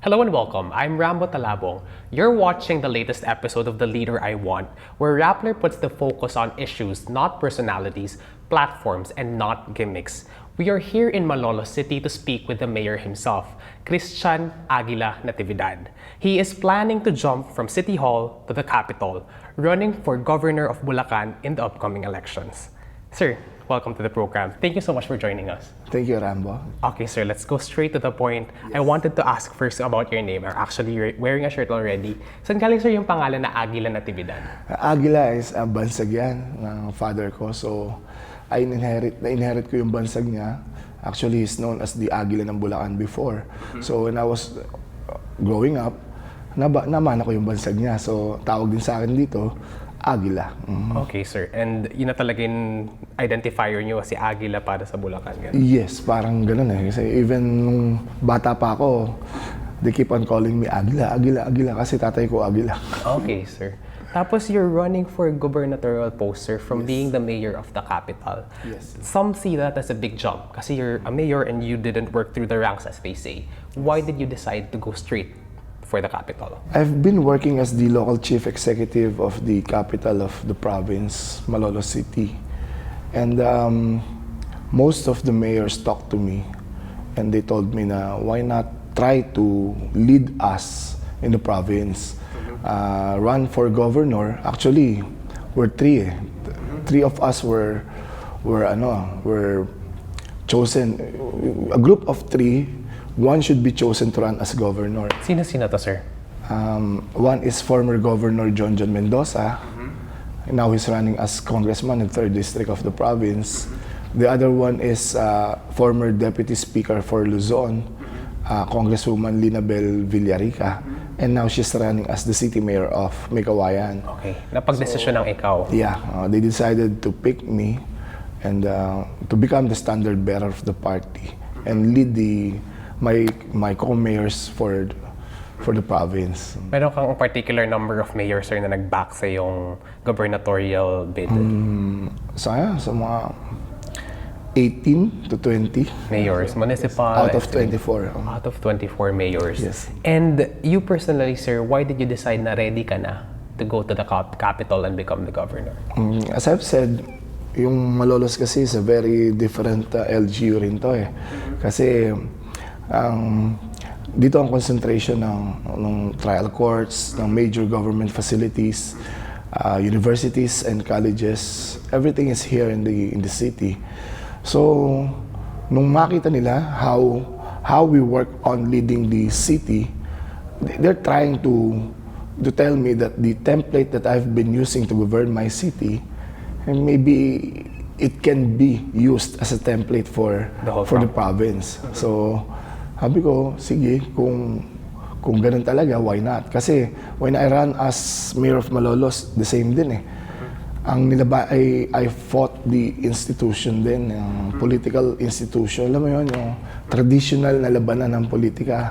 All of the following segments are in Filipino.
Hello and welcome. I'm Rambo Talabong. You're watching the latest episode of The Leader I Want, where Rappler puts the focus on issues, not personalities, platforms, and not gimmicks. We are here in Malolos City to speak with the mayor himself, Christian Aguila Natividad. He is planning to jump from City Hall to the Capitol, running for governor of Bulacan in the upcoming elections. Sir, welcome to the program. Thank you so much for joining us. Thank you, Rambo. Okay, sir, let's go straight to the point. I wanted to ask first about your name. Actually, you're wearing a shirt already. Saan galing, sir, yung pangalan na Aguila Natividad? Aguila is bansag yan ng father ko. So, na-inherit ko yung bansag niya. Actually, he's known as the Aguila ng Bulacan before. So, when I was growing up, namana ko yung bansag niya. So, tawag din sa akin dito, Aguila. Okay, sir. And yun na talaga yung identifier nyo, si Aguila para sa Bulacan. Ganun. Yes, parang ganun eh. Kasi even nung bata pa ako, they keep on calling me Aguila, Aguila, Aguila. Kasi tatay ko Aguila. Okay, sir. Tapos you're running for gubernatorial post, sir, from being the mayor of the capital. Yes. Some see that as a big jump kasi you're a mayor and you didn't work through the ranks, as they say. Why did you decide to go straight for the capital? I've been working as the local chief executive of the capital of the province, Malolos City. And most of the mayors talked to me and they told me na why not try to lead us in the province. Run for governor. Actually, we're three. Three of us were chosen. A group of three. One should be chosen to run as governor. Sino to, sir? One is former Governor John Mendoza. Now he's running as congressman in 3rd District of the province. The other one is former Deputy Speaker for Luzon, Congresswoman Linabel Villarica. And now she's running as the city mayor of Mekawayan. Okay. Napag-desisyon ng ikaw. Yeah, they decided to pick me and to become the standard bearer of the party and lead my co-mayors for the province. Meron kang particular number of mayors, sir, na nag-back sa yung gubernatorial bid? So mga 18 to 20 mayors, municipal. out of 24. Out of 24 mayors. Yes. And you personally, sir, why did you decide na ready ka na to go to the capital and become the governor? As I've said, yung Malolos kasi is a very different LGU rin to eh. Kasi dito ang concentration ng trial courts, ng major government facilities, universities and colleges. Everything is here in the city. So, nung makita nila how we work on leading the city, they're trying to tell me that the template that I've been using to govern my city, and maybe it can be used as a template for the province. So, sabi ko, sige, kung ganun talaga, why not? Kasi when I ran as mayor of Malolos, the same din eh. Ang nilaba I fought the institution din, yung political institution. Alam mo yun, yung traditional na labanan ng politika.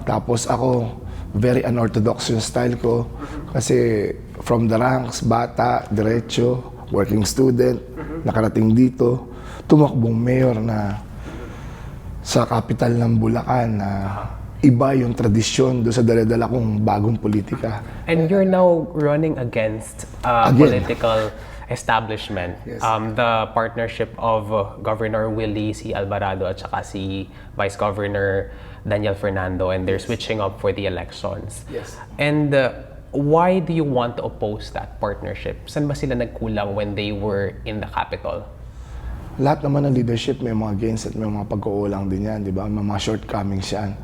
Tapos ako, very unorthodox yung style ko. Kasi from the ranks, bata, diretso, working student, nakarating dito, tumakbong mayor na sa capital ng Bulacan na iba yung tradisyon doon sa dala-dala kong bagong politika. And you're now running against political establishment. Yes. The partnership of Governor Willie C. Alvarado at saka si Vice Governor Daniel Fernando, and they're switching up for the elections. Yes. And why do you want to oppose that partnership? Saan ba sila nagkulang when they were in the capital? Lahat naman ng leadership may mga gains at may mga pagkukulang din yan, di ba? May mga shortcomings yan.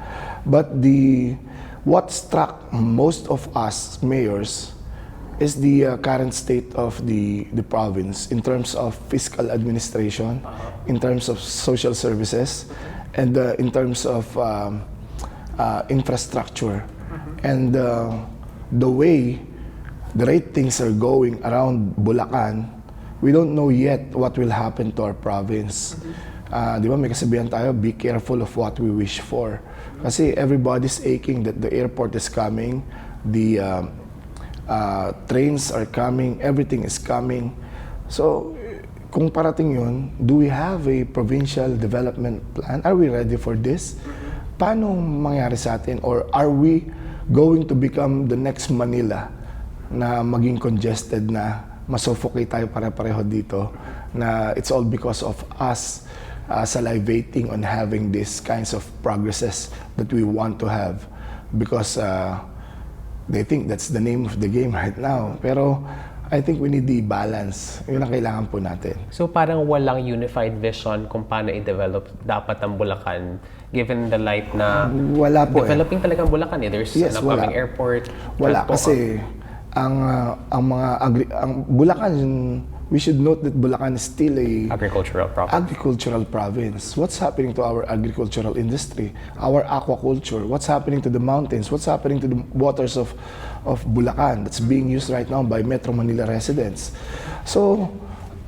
But what struck most of us mayors is the current state of the province in terms of fiscal administration, in terms of social services, and in terms of infrastructure. And the way the rate things are going around Bulacan, we don't know yet what will happen to our province. Di ba may kasabihan tayo, be careful of what we wish for. Kasi everybody's aching that the airport is coming, the trains are coming, everything is coming. So, kung parating yun, do we have a provincial development plan? Are we ready for this? paano mangyari sa atin? Or are we going to become the next Manila na maging congested na masuffocate tayo pare-pareho dito, na it's all because of us salivating on having these kinds of progresses that we want to have because they think that's the name of the game right now. Pero I think we need the balance. Yun ang kailangan po natin. So parang walang unified vision kung paano i-develop dapat ang Bulacan given the light na wala po developing talagang Bulacan eh. There's an upcoming airport. Wala kasi ang Bulacan, we should note that Bulacan is still a agricultural province. What's happening to our agricultural industry, our aquaculture? What's happening to the mountains? What's happening to the waters of Bulacan that's being used right now by Metro Manila residents? So,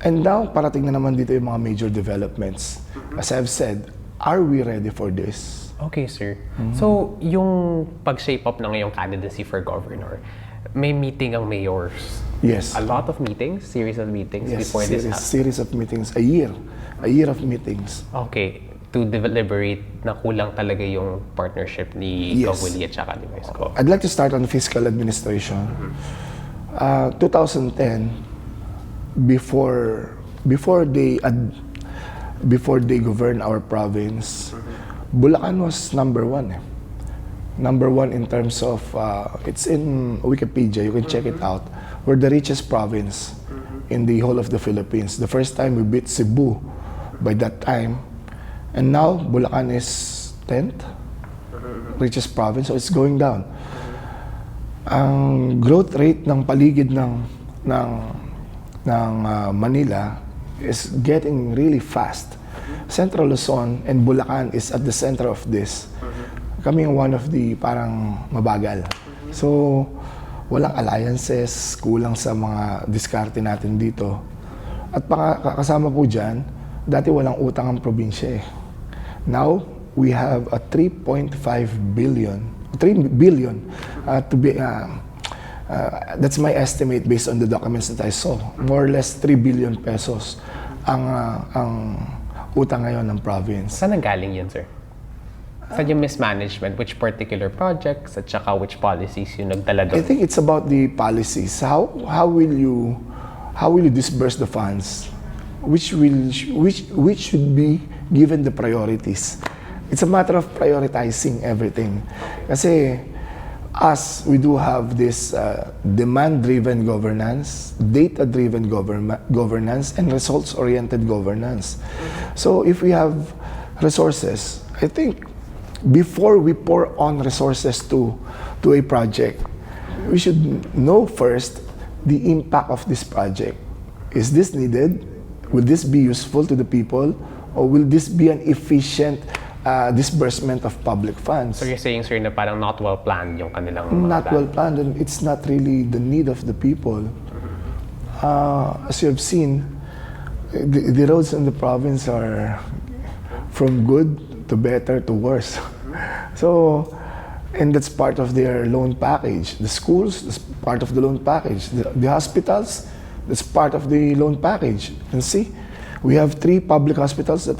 and now parating na naman dito yung mga major developments. As I've said, are we ready for this? Okay, sir. So, yung pag-shape up ng iyong candidacy for governor, may meeting ang mayors. Yes. A lot of meetings, series of meetings before this happens. Series of meetings, a year of meetings. Okay, to deliberate na kulang talaga yung partnership ni Kawili at saka ni Vice Go. I'd like to start on fiscal administration. 2010, before they govern our province, Bulacan was number one. Number one in terms of, it's in Wikipedia, you can check it out. We're the richest province in the whole of the Philippines. The first time we beat Cebu by that time. And now, Bulacan is 10th richest province, so it's going down. Ang growth rate ng paligid ng Manila is getting really fast. Central Luzon and Bulacan is at the center of this. Kami yung one of the parang mabagal. So, walang alliances, kulang sa mga diskarte natin dito. At kasama po dyan, dati walang utang ang probinsya eh. Now, we have a 3 billion to be, that's my estimate based on the documents that I saw. More or less 3 billion pesos ang utang ngayon ng province. Saan nanggaling yun, sir? Saan yung mismanagement? Which particular projects at saka which policies yung nagdala doon? I think it's about the policies. How will you disburse the funds? Which should be given the priorities? It's a matter of prioritizing everything. Kasi we do have this demand-driven governance, data-driven governance, and results-oriented governance. So if we have resources, I think before we pour on resources to a project, we should know first the impact of this project. Is this needed? Will this be useful to the people? Or will this be an efficient disbursement of public funds? So you're saying, sir, na parang not well planned yung kanilang Not well planned, and it's not really the need of the people. As you have seen, the roads in the province are from good to better to worse. So, and that's part of their loan package. The schools, that's part of the loan package. The hospitals, that's part of the loan package. And see, we have 3 public hospitals that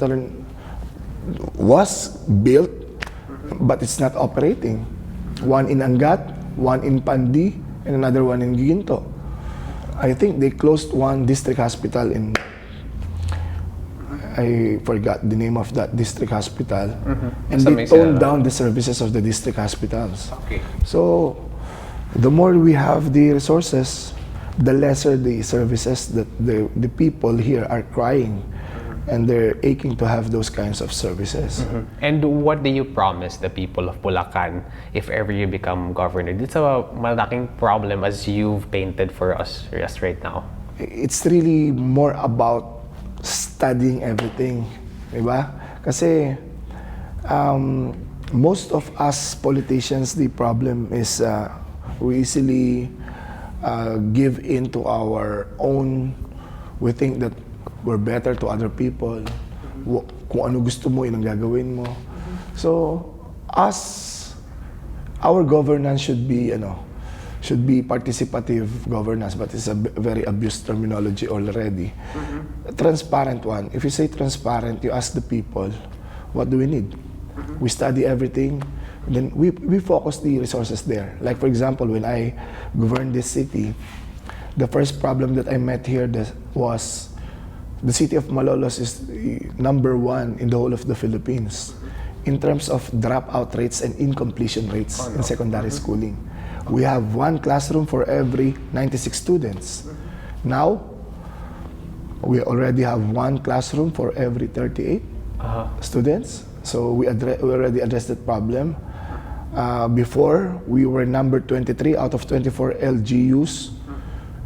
was built, but it's not operating. One in Angat, one in Pandi, and another one in Giginto. I think they closed one district hospital in, I forgot the name of that district hospital, and they toned down the services of the district hospitals. Okay. So, the more we have the resources, the lesser the services that the people here are crying, and they're aching to have those kinds of services. And what do you promise the people of Bulacan if ever you become governor? It's a malaking problem as you've painted for us just right now. It's really more about studying everything, diba? Kasi most of us politicians, the problem is we easily give in to our own. We think that we're better to other people. Kung ano gusto mo, yun ang gagawin mo. So, our governance should be participative governance, but it's a very abused terminology already. A transparent one. If you say transparent, you ask the people, what do we need? We study everything. Then we focus the resources there. Like for example, when I governed this city, the first problem that I met here was the city of Malolos is number 1 in the whole of the Philippines in terms of dropout rates and incompletion rates in secondary schooling. We have 1 classroom for every 96 students. Now, we already have 1 classroom for every 38 students. So we already addressed that problem. Before, we were number 23 out of 24 LGUs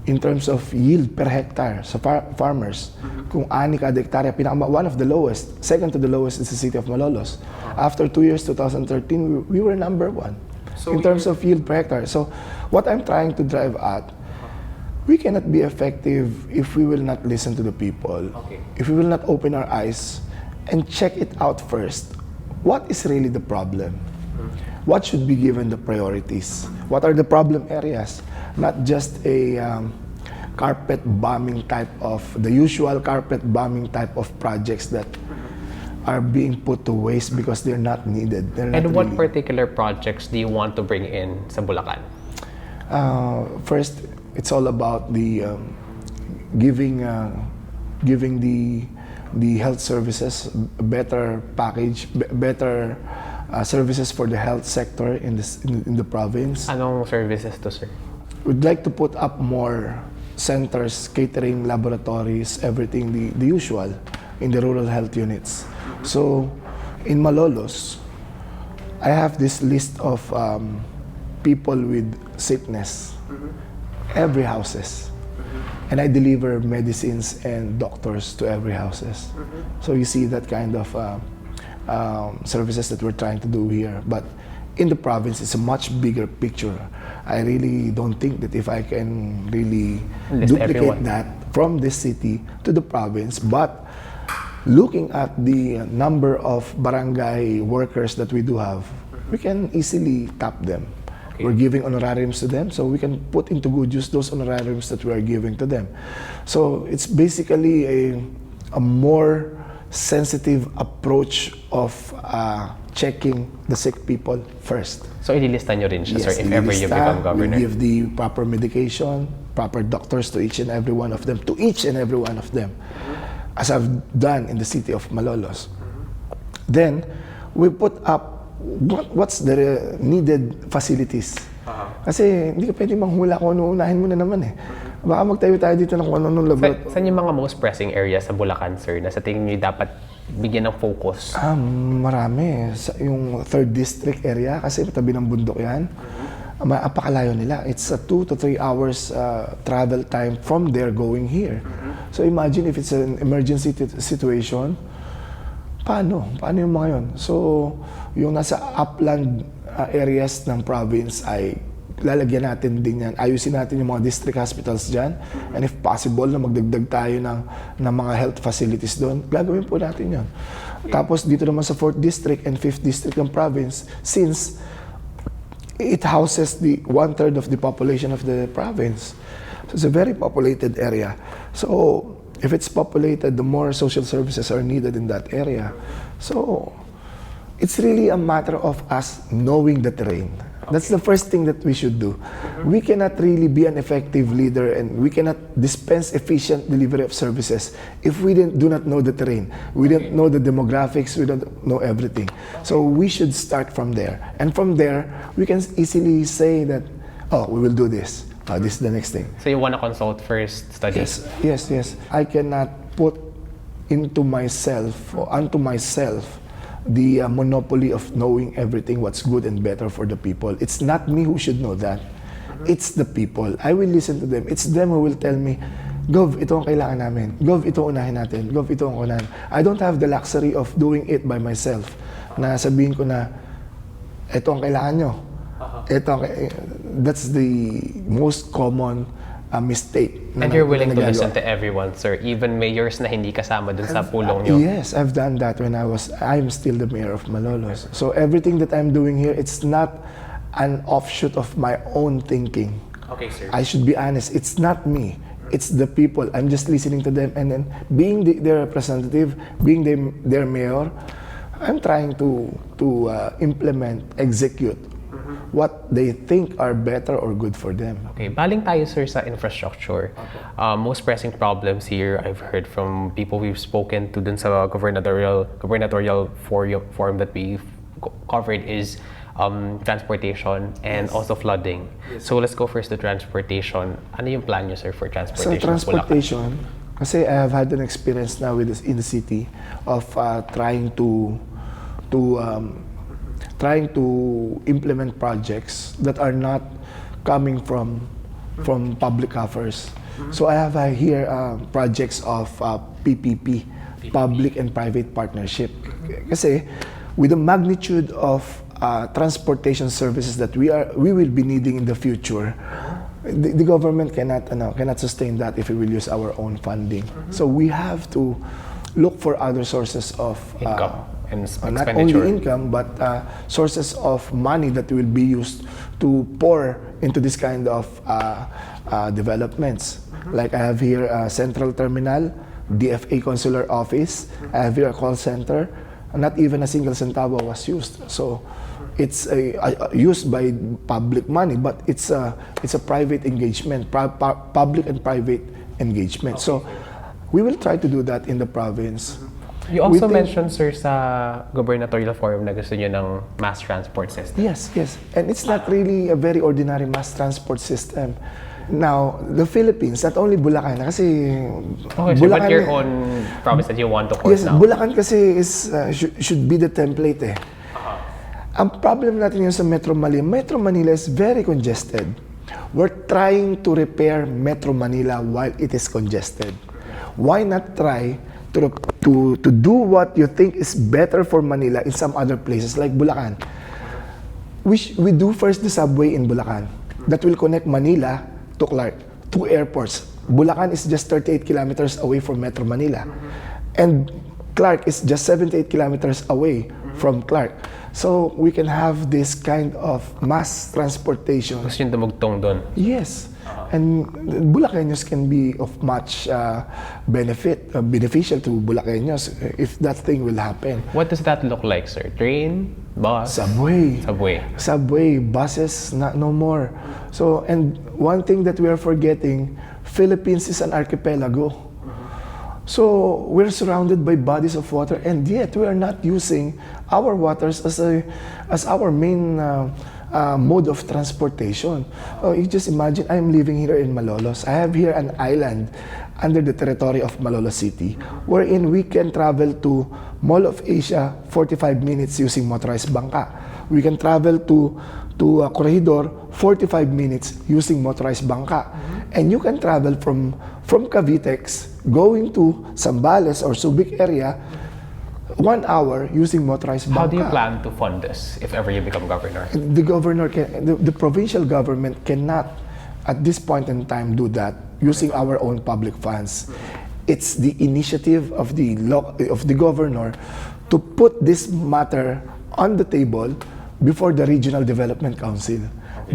in terms of yield per hectare sa farmers. Kung ani kada hektarya, one of the lowest. Second to the lowest is the city of Malolos. After 2 years, 2013, we were number 1 in terms of yield per hectare. So what I'm trying to drive at, we cannot be effective if we will not listen to the people, if we will not open our eyes and check it out first. What is really the problem? What should be given the priorities? What are the problem areas? Not just a carpet bombing type of, the usual carpet bombing type of projects that are being put to waste because they're not needed. And what particular projects do you want to bring in sa Bulacan? First, it's all about the giving the health services a better package, better services for the health sector in the province. Anong services to, sir? We'd like to put up more centers, catering, laboratories, everything, the usual in the rural health units. So, in Malolos, I have this list of people with sickness, every houses. And I deliver medicines and doctors to every houses. So you see that kind of services that we're trying to do here. But in the province, it's a much bigger picture. I really don't think that if I can really duplicate that from this city to the province, but looking at the number of barangay workers that we do have, we can easily tap them. We're giving honorariums to them, so we can put into good use those honorariums that we are giving to them. So it's basically a more sensitive approach of checking the sick people first. So ililista nyo rin siya, sir, if ever you become governor? We give the proper medication, proper doctors to each and every one of them, as I've done in the city of Malolos. Then, we put up what's the needed facilities. Kasi hindi ka pwede manghula kung ano, unahin mo na naman eh. Baka magtayo tayo dito ng kung ano laboratory. Saan yung mga most pressing areas sa Bulacan, sir, na sa tingin nyo dapat bigyan ng focus? Marami. Yung 3rd district area, kasi tabi ng bundok yan. Apakalayo nila. It's a 2 to 3 hours travel time from there going here. So imagine if it's an emergency situation, paano yung mga yun? So, yung nasa upland areas ng province ay lalagyan natin din yan. Ayusin natin yung mga district hospitals dyan. And if possible na magdagdag tayo ng mga health facilities doon, gagawin po natin yan. Tapos dito naman sa 4th district and 5th district ng province, since it houses the 1/3 of the population of the province. So it's a very populated area. So if it's populated, the more social services are needed in that area. So it's really a matter of us knowing the terrain. That's the first thing that we should do. We cannot really be an effective leader and we cannot dispense efficient delivery of services if we do not know the terrain. We don't know the demographics, we don't know everything. So we should start from there. And from there, we can easily say that, oh, we will do this. This is the next thing. So you want to consult first, study? Yes. I cannot put into myself or unto myself the monopoly of knowing everything what's good and better for the people. It's not me who should know that. It's the people. I will listen to them. It's them who will tell me, Gov, ito ang kailangan namin. Gov, ito unahin natin. Gov, ito ang unahin. I don't have the luxury of doing it by myself. Na sabihin ko na, ito ang kailangan nyo. That's the most common mistake. And you're willing to listen to everyone, sir, even mayors na hindi kasama dun sa pulong nyo? Yes, I've done that when I'm still the mayor of Malolos. So everything that I'm doing here, it's not an offshoot of my own thinking. Okay, sir. I should be honest, it's not me. It's the people. I'm just listening to them and then being their representative, being their mayor, I'm trying to implement, execute what they think are better or good for them. Okay, baling tayo sir sa infrastructure. Most pressing problems here, I've heard from people we've spoken to dun sa gubernatorial forum that we've covered is transportation and also flooding. So let's go first to transportation. Ano yung plan niyo sir for transportation? So transportation, kasi I have had an experience now with this in the city of trying to implement projects that are not coming from public coffers. So I have here projects of PPP, public and private partnership. Kasi with the magnitude of transportation services that we will be needing in the future, the government cannot sustain that if we will use our own funding. So we have to look for other sources of Income and not expenditure. only income but sources of money that will be used to pour into this kind of developments. Like I have here a central terminal, DFA consular office. I have here a call center. Not even a single centavo was used. So it's used by public money, but it's a private engagement, public and private engagement. So we will try to do that in the province. You also mentioned, sir, sa gubernatorial forum na gusto niyo ng mass transport system. Yes. And it's not really a very ordinary mass transport system. Now, the Philippines, not only Bulacan, kasi Okay, so but your own province that you want to course yes, now? Bulacan kasi is should be the template eh. Ang problem natin yun sa Metro Manila, Metro Manila is very congested. We're trying to repair Metro Manila while it is congested. Why not try to do what you think is better for Manila in some other places like Bulacan? We do first the subway in Bulacan that will connect Manila to Clark, two airports. Bulacan is just 38 kilometers away from Metro Manila. And Clark is just 78 kilometers away from Clark. So we can have this kind of mass transportation. Gusto niyo dumugtong doon? Yes. And Bulacanos can be of much beneficial to Bulacanos if that thing will happen. What does that look like, sir? Train? Bus? Subway. Subway, buses, no more. So, and one thing that we are forgetting, Philippines is an archipelago. So we're surrounded by bodies of water, and yet we are not using our waters as our main mode of transportation. You just imagine, I'm living here in Malolos. I have here an island under the territory of Malolos City, wherein we can travel to Mall of Asia 45 minutes using motorized bangka. We can travel to Corregidor 45 minutes using motorized bangka. And you can travel from Cavitex going to Zambales or Subic area 1 hour using motorized bangka. How do you plan to fund this if ever you become governor? The governor the provincial government cannot at this point in time do that using our own public funds. It's the initiative of the governor to put this matter on the table before the Regional Development Council,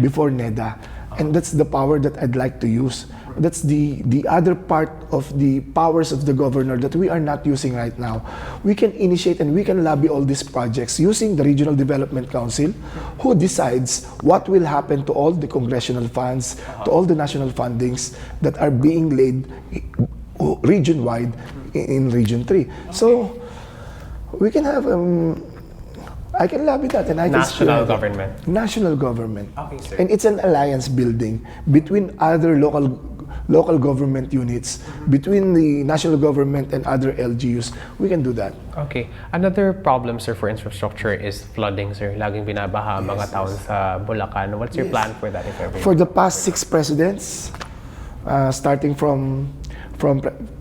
before NEDA. And that's the power that I'd like to use. That's the other part of the powers of the governor that we are not using right now. We can initiate and we can lobby all these projects using the Regional Development Council, who decides what will happen to all the congressional funds, to all the national fundings that are being laid region-wide in Region 3. So, we can have I can lobby that and I can National government. National government. Okay, sir. And it's an alliance building between other local government units, between the national government and other LGUs. We can do that. Okay. Another problem, sir, for infrastructure is flooding, sir. Laging binabaha mga tao sa Bulacan. What's your plan for that, if ever? For the past 6 presidents, starting from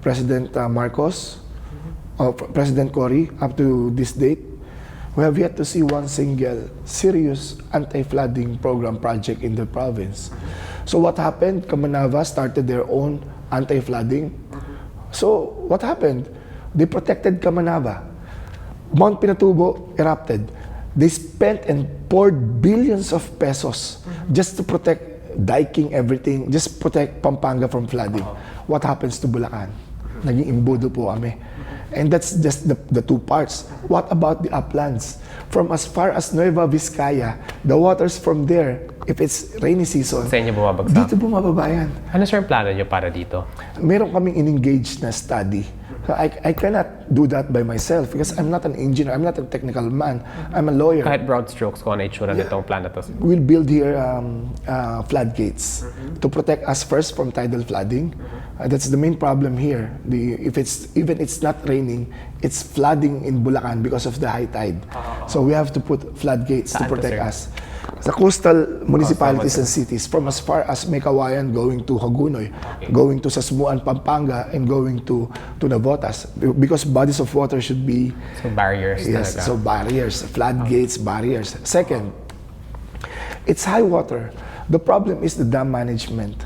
President Marcos, President Cory, up to this date, we have yet to see one single serious anti-flooding program project in the province. So what happened? Kamanava started their own anti-flooding. So what happened? They protected Kamanava. Mount Pinatubo erupted. They spent and poured billions of pesos just to protect diking, everything, just protect Pampanga from flooding. What happens to Bulacan? Naging imbudo po kami. And that's just the two parts. What about the uplands? From as far as Nueva Vizcaya, the waters from there, if it's rainy season, Sa inyo bumabagsak? dito bumababa yan. Ano sir ang plano nyo para dito? Meron kaming in-engage na study. So I cannot do that by myself because I'm not an engineer, I'm not a technical man, I'm a lawyer. Kahit broad strokes kung ano itsura nitong plan na to. We'll build here floodgates to protect us first from tidal flooding. That's the main problem here. If it's not raining, it's flooding in Bulacan because of the high tide. So we have to put floodgates to Saan to, protect sir? us. Sa coastal municipalities and cities, from as far as Mekawayan going to Hagunoy, going to Sasmuan, Pampanga, and going to Navotas, because bodies of water should be So barriers yes, talaga. so barriers, floodgates, barriers. Second, it's high water. The problem is the dam management.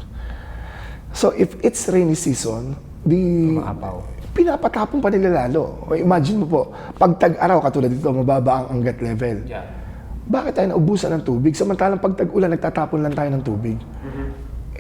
So if it's rainy season, Maapaw. pinapatapon pa nila lalo. O imagine mo po, pag tag-araw katulad dito, mababa ang anggat level. Yeah. Bakit tayo naubusan ng tubig? Samantalang pag tag-ulan, nagtatapon lang tayo ng tubig.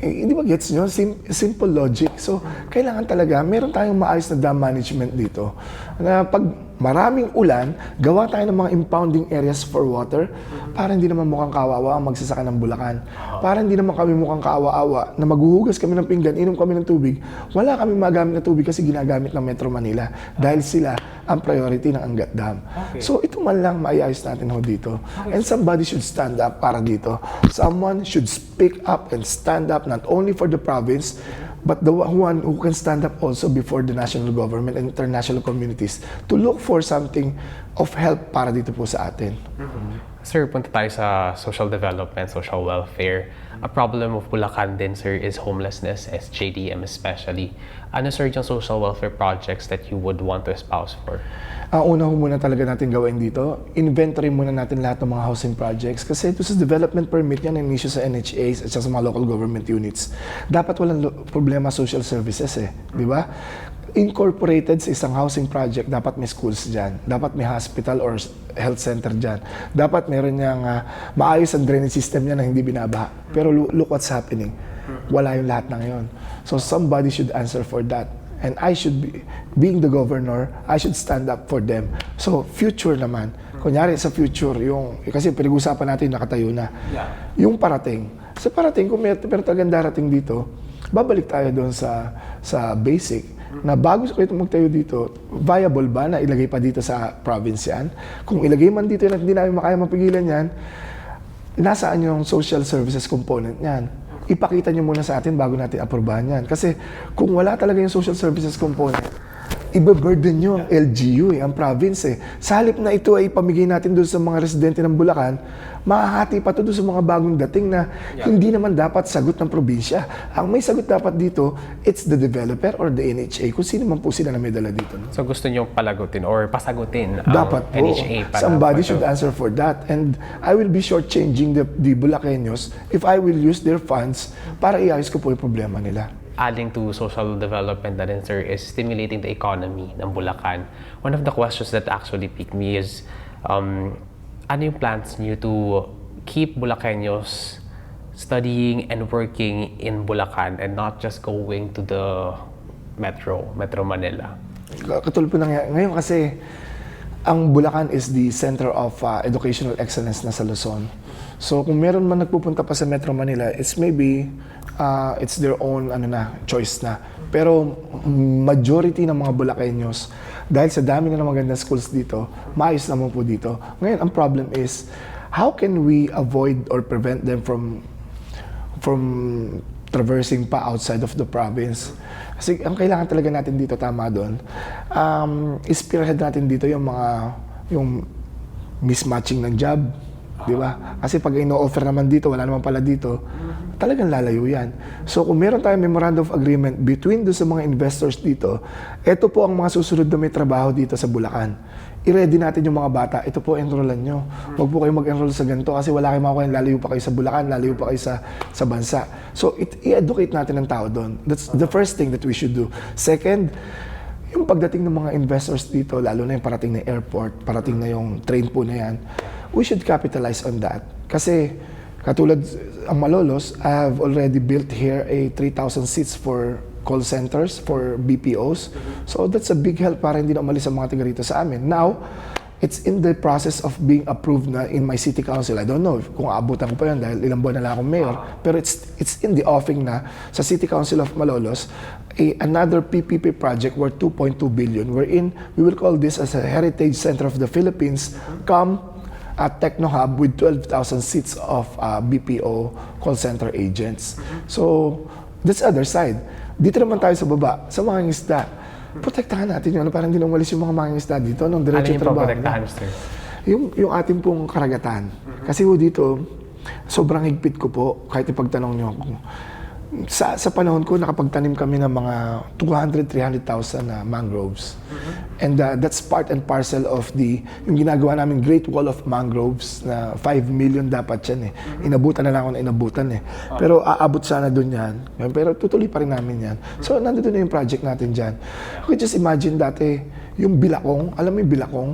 Di ba gets nyo? Simple logic. So, kailangan talaga, meron tayong maayos na dam management dito. Na pag maraming ulan, gawa tayo ng mga impounding areas for water para hindi naman mukhang kawawa ang magsasaka ng Bulacan. Para hindi naman kami mukhang kaawa-awa na maghuhugas kami ng pinggan, inom kami ng tubig. Wala kami magamit na tubig kasi ginagamit ng Metro Manila dahil sila ang priority ng Angat Dam. So, ito man lang maayos natin ho dito. And somebody should stand up para dito. Someone should speak up and stand up not only for the province, but the one who can stand up also before the national government and international communities to look for something of help para dito po sa atin. Sir, punta tayo sa social development, social welfare. A problem of Bulacan din, sir, is homelessness, SJDM especially. Ano, sir, yung social welfare projects that you would want to espouse for? Ang una ho muna talaga natin gawin dito, inventory muna natin lahat ng mga housing projects kasi ito sa development permit yan, ang issue sa NHAs at sa mga local government units. Dapat walang problema social services di ba? Incorporated sa isang housing project, dapat may schools dyan, dapat may hospital or health center dyan, dapat meron niyang maayos ang drainage system niya na hindi binabaha. Pero look what's happening. Wala yung lahat na ngayon. So somebody should answer for that. And I should be, being the governor, I should stand up for them. So, future naman. Kunyari sa future, kasi pinag-usapan natin nakatayo na. Yung parating. Sa parating, kung meron talagang darating dito, babalik tayo doon sa basic. Na bago kayo magtayo dito, viable ba na ilagay pa dito sa province yan? Kung ilagay man dito yan at hindi namin makaya mapigilan yan, nasaan yung social services component yan? Ipakita nyo muna sa atin bago natin aprobahan yan. Kasi kung wala talaga yung social services component, ibe-burden nyo ang LGU, ang province. Sa halip na ito ay pamigay natin doon sa mga residente ng Bulacan, mahahati pa to doon sa mga bagong dating na hindi naman dapat sagot ng probinsya. Ang may sagot dapat dito, it's the developer or the NHA, kung sino man po sila na may dala dito. No? So gusto nyo palagutin or pasagutin ang Dapat po. NHA para Somebody should answer for that. And I will be shortchanging the Bulacanos if I will use their funds para iayos ko po yung problema nila. Adding to social development na rin, sir, is stimulating the economy ng Bulacan. One of the questions that actually piqued me is, ano yung plans niyo to keep Bulacanos studying and working in Bulacan and not just going to the Metro Manila? Katulad po ngayon kasi, ang Bulacan is the center of educational excellence na sa Luzon. So kung meron man nagpupunta pa sa Metro Manila, it's maybe it's their own choice na. Pero majority ng mga Bulacanos, dahil sa dami na ng magandang schools dito, maayos naman po dito. Ngayon, ang problem is, how can we avoid or prevent them from traversing pa outside of the province? Kasi ang kailangan talaga natin dito, tama doon, spearhead natin dito yung mismatching ng job. Di ba? Kasi pag ino-offer naman dito, wala naman pala dito, talagang lalayo yan. So kung meron tayong memorandum of agreement between doon sa mga investors dito, ito po ang mga susunod na may trabaho dito sa Bulacan. I-ready natin yung mga bata, ito po enrollan nyo. Huwag po kayo mag-enroll sa ganito kasi wala kayong makukuha, lalayo pa kayo sa Bulacan, lalayo pa kayo sa bansa. So i-educate natin ang tao doon. That's the first thing that we should do. Second, yung pagdating ng mga investors dito, lalo na yung parating na airport, parating na yung train po na yan, we should capitalize on that. Kasi katulad ang Malolos, I have already built here a 3,000 seats for call centers for BPOs. So that's a big help para hindi na umalis ang mga taga rito sa amin. Now, it's in the process of being approved na in my city council. I don't know kung aabutan ko pa yun dahil ilang buwan na lang akong mayor. Pero it's in the offing na sa City Council of Malolos, another PPP project worth 2.2 billion wherein we will call this as a Heritage Center of the Philippines, come a techno hub with 12,000 seats of BPO call center agents. So, that's the other side. Dito naman tayo sa baba, sa mga isda. Protektahan natin yun, para hindi na umalis yung mga mangingisda dito nung diretso trabaho. Protektahan, sir? Yung ating pong karagatan. Kasi dito, sobrang higpit ko po, kahit ipagtanong nyo ako. Sa panahon ko, nakapagtanim kami ng mga 200,000-300,000 na mangroves. And that's part and parcel of yung ginagawa namin Great Wall of Mangroves na 5 million dapat yan eh. Inabutan na lang ako na inabutan eh. Pero aabot sana dun yan. Pero tutuloy pa rin namin yan. So nandito na yung project natin dyan. Okay, just imagine dati, yung bilakong, alam mo yung bilakong?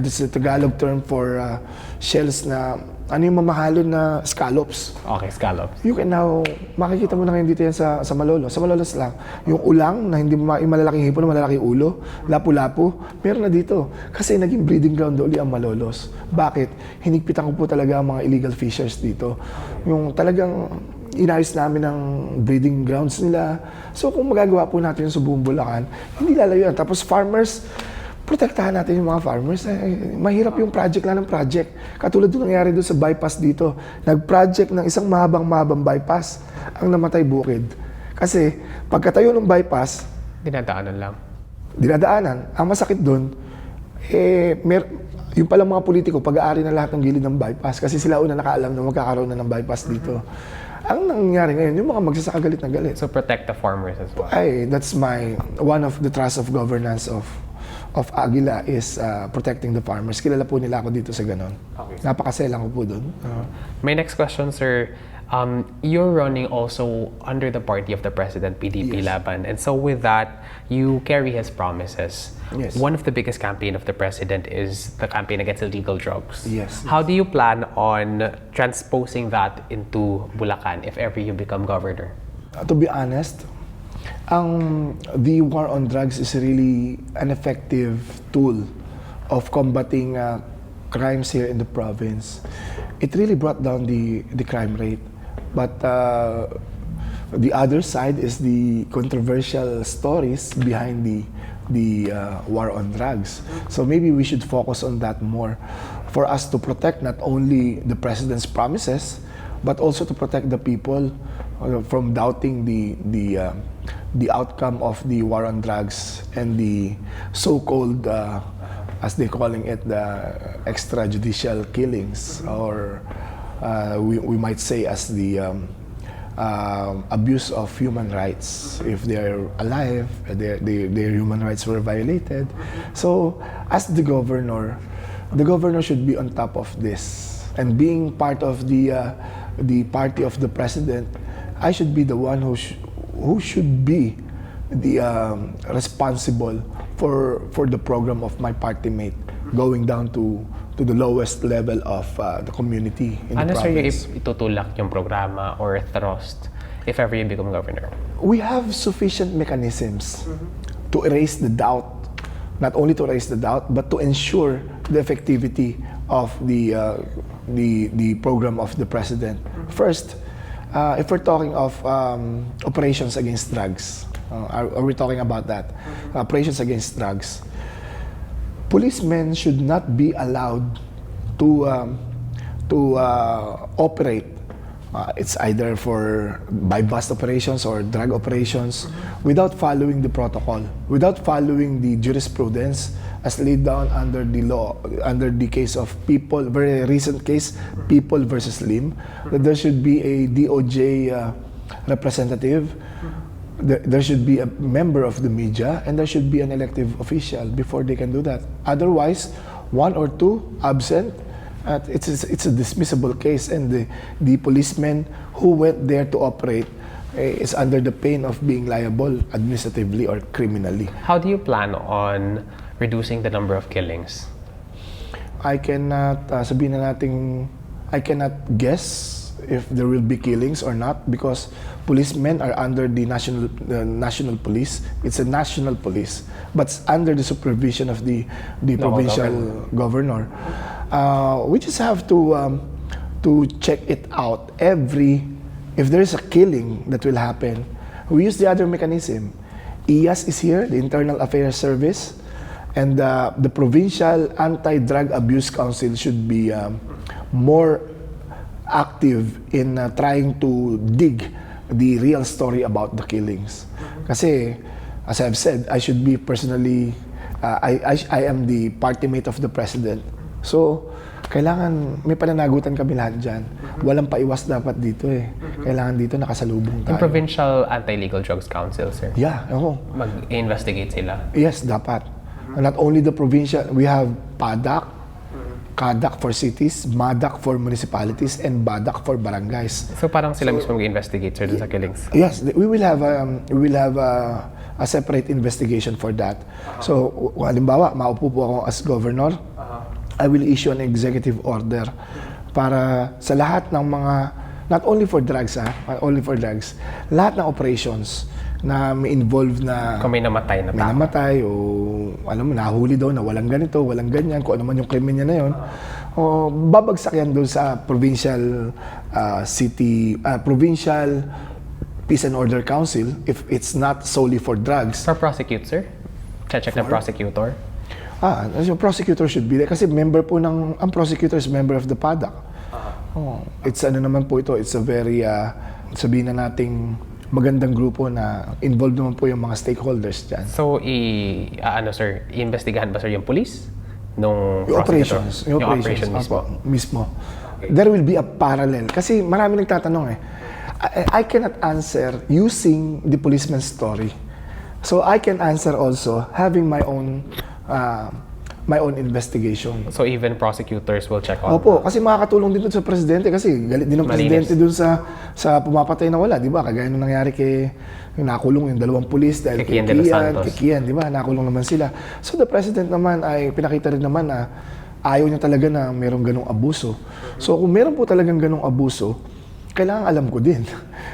This is a Tagalog term for shells na ano yung mamahalon na scallops. Okay, scallops. You can now, makikita mo na ngayon dito yan sa Malolos. Sa Malolos lang. Yung ulang na hindi yung malalaking hipon, malalaking ulo, lapu-lapu, meron na dito. Kasi naging breeding ground uli ang Malolos. Bakit? Hinigpitan ko po talaga ang mga illegal fishers dito. Yung talagang inayos namin ang breeding grounds nila. So kung magagawa po natin yung sa buong Bulacan, hindi lalayo yan. Tapos farmers, protektahan natin yung mga farmers. Mahirap yung project lang ng project. Katulad yung nangyari doon sa bypass dito. Nag-project ng isang mahabang bypass ang namatay bukid. Kasi pagkatayo ng bypass, Dinadaanan lang. Dinadaanan. Ang masakit doon, yung palang mga politiko, pag-aari na lahat ng gilid ng bypass kasi sila una nakaalam na magkakaroon na ng bypass dito. Ang nangyari ngayon, yung mga magsasaka galit na galit. So protect the farmers as well. That's one of the trust of governance of Aguila is protecting the farmers. Kilala po nila ako dito sa ganon. Okay. Napakaselang ko po doon. My next question, sir. You're running also under the party of the President, PDP Yes. Laban. And so with that, you carry his promises. Yes. One of the biggest campaign of the President is the campaign against illegal drugs. Yes. How do you plan on transposing that into Bulacan if ever you become governor? To be honest, the war on drugs is really an effective tool of combating crimes here in the province. It really brought down the crime rate. But the other side is the controversial stories behind the war on drugs. So maybe we should focus on that more for us to protect not only the president's promises, but also to protect the people from doubting the outcome of the war on drugs and the so-called, as they're calling it, the extrajudicial killings, or we might say as the abuse of human rights. If they're alive, their human rights were violated. So, as the governor should be on top of this. And being part of the party of the president, I should be the one who should be the responsible for the program of my party mate, going down to the lowest level of the community in the province. Sir, itutulak yung programa or thrust if ever you become governor? We have sufficient mechanisms to erase the doubt, not only to erase the doubt, but to ensure the effectivity of the program of the president. First, if we're talking of operations against drugs, are we talking about that? Operations against drugs. Policemen should not be allowed to operate. It's either by bust operations or drug operations without following the protocol, without following the jurisprudence as laid down under the law, under the case of People, very recent case, People versus Lim, that there should be a DOJ representative, there should be a member of the media, and there should be an elective official before they can do that. Otherwise, one or two absent, it's a dismissible case, and the policeman who went there to operate is under the pain of being liable administratively or criminally. How do you plan on reducing the number of killings? I cannot, sabihin na natin, I cannot guess if there will be killings or not, because policemen are under the national police. It's a national police, but it's under the supervision of the provincial governor. We just have to check it out if there is a killing that will happen. We use the other mechanism. IAS is here, the Internal Affairs Service, and the Provincial Anti-Drug Abuse Council should be more active in trying to dig the real story about the killings. Kasi, as I've said, I should be personally, I am the party mate of the president. So, kailangan, may pananagutan kami lahat dyan. Walang paiwas dapat dito eh. Kailangan dito nakasalubong tayo. Yung Provincial Anti-Legal Drugs Council, sir? Yeah, ako. Mag-investigate sila? Yes, dapat. Not only the provincial, we have PADAC, CADAC for cities, MADAC for municipalities, and BADAC for barangays. So parang sila mismo mag-investigate, sir, dun sa killings? Yes, we will have a separate investigation for that. So, halimbawa, maupo po ako as governor, I will issue an executive order para sa lahat ng mga, not only for drugs, not only for drugs, lahat ng operations na may involved na kung may namatay na tao. May namatay o alam mo, nahuli daw na walang ganito, walang ganyan, kung ano man yung krimen niya na yun, o babagsak yan doon sa provincial provincial Peace and Order Council if it's not solely for drugs. For prosecute, sir? Check ng prosecutor? Yung prosecutor should be there kasi member po ang prosecutor is member of the PADAC. It's ano naman po ito, it's a very, sabihin na nating magandang grupo na involved naman po yung mga stakeholders dyan. So, sir, iimbestigahan ba, sir, yung police? Yung operations. Yung operations mismo. Okay. There will be a parallel. Kasi marami nagtatanong eh. I cannot answer using the policeman's story. So, I can answer also having my own investigation. So even prosecutors will check on? Opo, kasi makakatulong din doon sa presidente kasi galit din ang presidente doon sa pumapatay na wala, di ba? Kagaya nung nangyari yung nakulong yung 2 pulis dahil kay Kian, di ba? Nakulong naman sila. So the president naman ay pinakita rin naman na ayaw niya talaga na merong ganong abuso. So kung meron po talagang ganong abuso, kailangan alam ko din.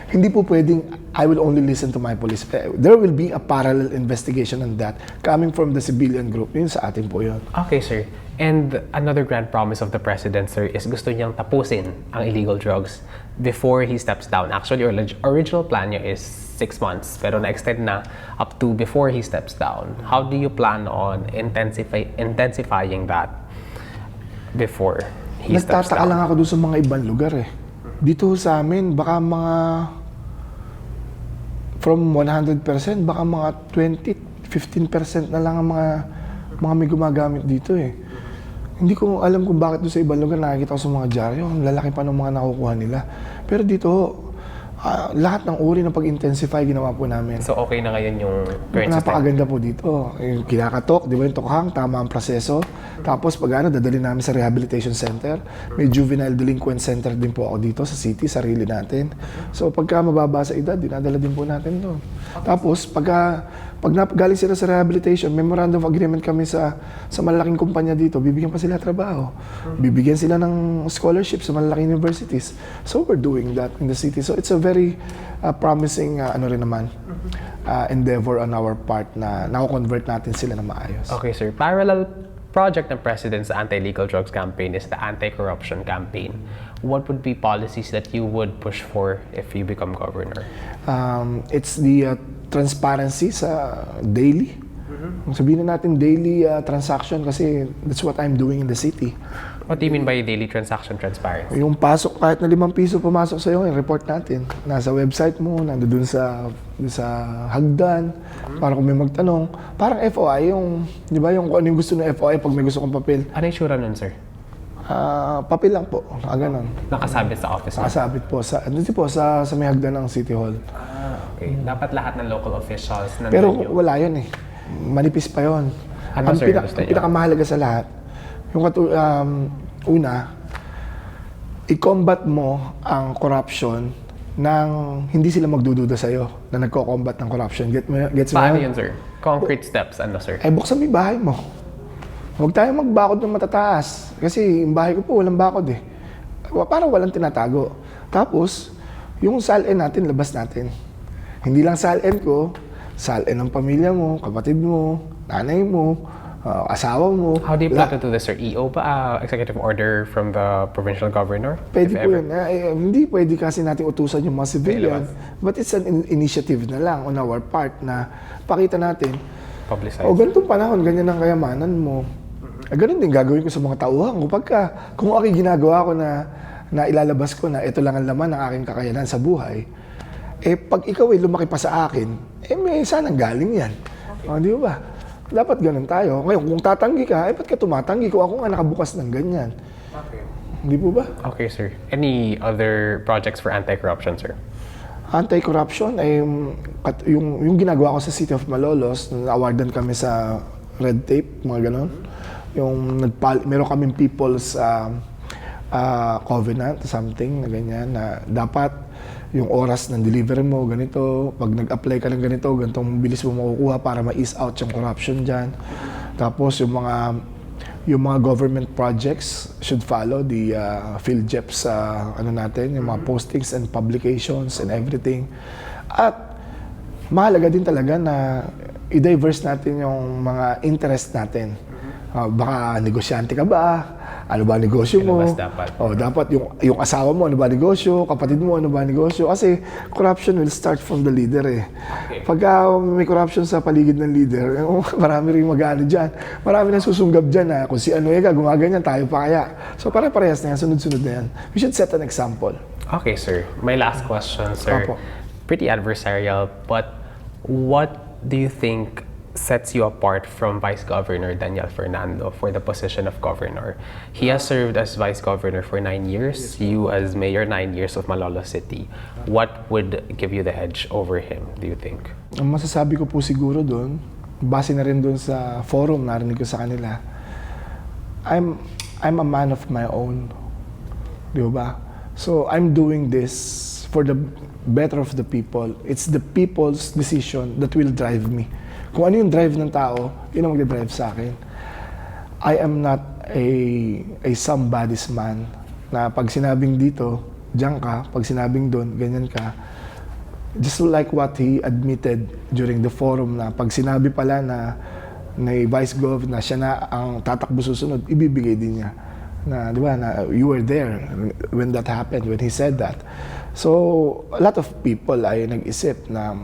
Hindi po pwedeng I will only listen to my police. There will be a parallel investigation on that coming from the civilian group. Yun sa atin po yun. Okay, sir. And another grand promise of the president, sir, is gusto niyang tapusin ang illegal drugs before he steps down. Actually, original plan niya is 6 months, pero na-extend na up to before he steps down. How do you plan on intensifying that before he steps down? Nagtataka lang ako doon sa mga ibang lugar eh. Dito sa amin, baka mga from 100%, baka mga 15% na lang ang mga may gumagamit dito eh. Hindi ko alam kung bakit doon sa ibang lugar nakikita ko sa mga dyaryo, ang lalaki pa ng mga nakukuha nila. Pero dito, lahat ng uri ng pag-intensify ginawa po namin. So okay na ngayon yung current system? Napakaganda po dito. Yung kinakatok, di ba yung tokhang, tama ang proseso. Tapos pag dadali namin sa rehabilitation center. May juvenile delinquent center din po ako dito sa city, sarili natin. So pagka mababa sa edad, dinadala din po natin doon. Tapos pag galing sila sa rehabilitation, memorandum of agreement kami sa malalaking kumpanya dito, bibigyan pa sila trabaho. Bibigyan sila ng scholarship sa malalaking universities. So we're doing that in the city. So it's a very promising endeavor on our part na nako-convert natin sila na maayos. Okay, sir. Parallel project ng President's anti-legal drugs campaign is the anti-corruption campaign. What would be policies that you would push for if you become governor? It's the transparency sa daily. Sabihin na natin daily transaction kasi that's what I'm doing in the city. What do you mean by daily transaction transparency? Yung pasok, kahit na 5 piso pumasok sa'yo, report natin. Nasa website mo, nandoon sa hagdan, para kung may magtanong. Parang FOI, di ba yung kung ano yung gusto ng FOI pag may gusto kong papel. Ano yung sura nun, sir? Papel lang po, ganon. Nakasabit sa office? Nakasabit po, sa may hagdan ng City Hall. Okay. Dapat lahat ng local officials nandun. Pero wala yun eh. Manipis pa yun. Ano, sir, gusto nyo? Pinakamahalaga sa lahat, yung una, i-combat mo ang corruption nang hindi sila magdududa sa'yo na nagko-combat ng corruption. Gets mo? Paano yun, sir? Concrete steps, ano, sir? Ay, buksan mo yung bahay mo. Huwag tayo magbakod ng matataas. Kasi yung bahay ko po, walang bakod eh. Parang walang tinatago. Tapos, yung salin natin, labas natin. Hindi lang salin ko, salin ng pamilya mo, kapatid mo, nanay mo, asawa mo. How do you plan to do this, sir? EO ba? Executive order from the provincial governor? Pwede If po ever? yun. Hindi pwede kasi natin utusan yung mga civilian. But it's an initiative na lang on our part na pakita natin, Publicize. ganitong panahon, ganyan ang kayamanan mo. Ganun din gagawin ko sa mga tauhan ko. Kung ako ginagawa ko na ilalabas ko na ito lang ang laman ng aking kakayanan sa buhay, pag ikaw ay lumaki pa sa akin, may sanang galing yan. Di ba? Dapat ganun tayo. Ngayon, kung tatanggi ka, ba't ka tumatanggi? Kung ako nga nakabukas ng ganyan. Okay. Hindi po ba? Okay, sir. Any other projects for anti-corruption, sir? Anti-corruption, yung ginagawa ko sa City of Malolos, na-awardan kami sa red tape, mga ganon. Meron kaming people's covenant, something na ganyan, na dapat yung oras ng delivery mo, ganito. Pag nag-apply ka ng ganito, ganitong bilis mo makukuha para ma-ease out yung corruption dyan. Tapos yung mga government projects should follow the PhilJEP's natin, yung mga postings and publications and everything. At mahalaga din talaga na i-diverse natin yung mga interest natin. Baka negosyante ka ba? Ano ba negosyo mo? Dapat. Dapat yung asawa mo, ano ba negosyo? Kapatid mo, ano ba negosyo? Kasi corruption will start from the leader Okay. Pagka may corruption sa paligid ng leader, marami rin mag-ano dyan. Marami na susunggab dyan na kung si ano gumaganyan, tayo pa kaya. So pare-parehas na yan, sunod-sunod na yan. We should set an example. Okay, sir. My last question, sir. Opo. Pretty adversarial, but what do you think sets you apart from Vice Governor Daniel Fernando for the position of governor? He has served as Vice Governor for 9 years, you as Mayor 9 years of Malolos City. What would give you the edge over him, do you think? Ang masasabi ko po siguro doon, base na rin doon sa forum, narinig ko sa kanila, I'm a man of my own. Di ba? So, I'm doing this for the better of the people. It's the people's decision that will drive me. Kung ano yung drive ng tao, yun ang mag-drive sa akin. I am not a somebody's man na pag sinabing dito, diyan ka, pag sinabing doon, ganyan ka. Just like what he admitted during the forum na pag sinabi pala na Vice Gov na siya na ang tatakbo susunod, ibibigay din niya. Na, di ba, na you were there when that happened, when he said that. So, a lot of people ay nag-isip na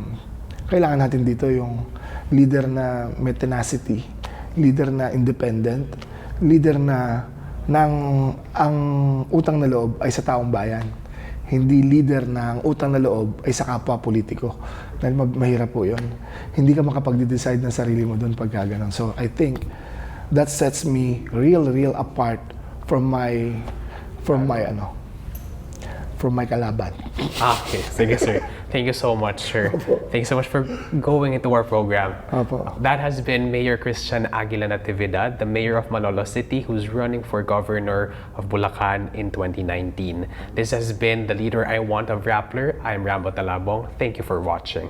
kailangan natin dito yung leader na may tenacity, leader na independent, leader na ang utang na loob ay sa taong bayan. Hindi leader na ang utang na loob ay sa kapwa politiko. Dahil mahirap po yun. Hindi ka makapag-decide ng sarili mo doon pagka ganun. So I think that sets me real apart from my kalaban. Okay, sige, sir. Thank you so much, sir. Thank you so much for going into our program. Opo. That has been Mayor Christian Aguila Natividad, the mayor of Malolos City, who's running for governor of Bulacan in 2019. This has been the Leader I Want of Rappler. I'm Rambo Talabong. Thank you for watching.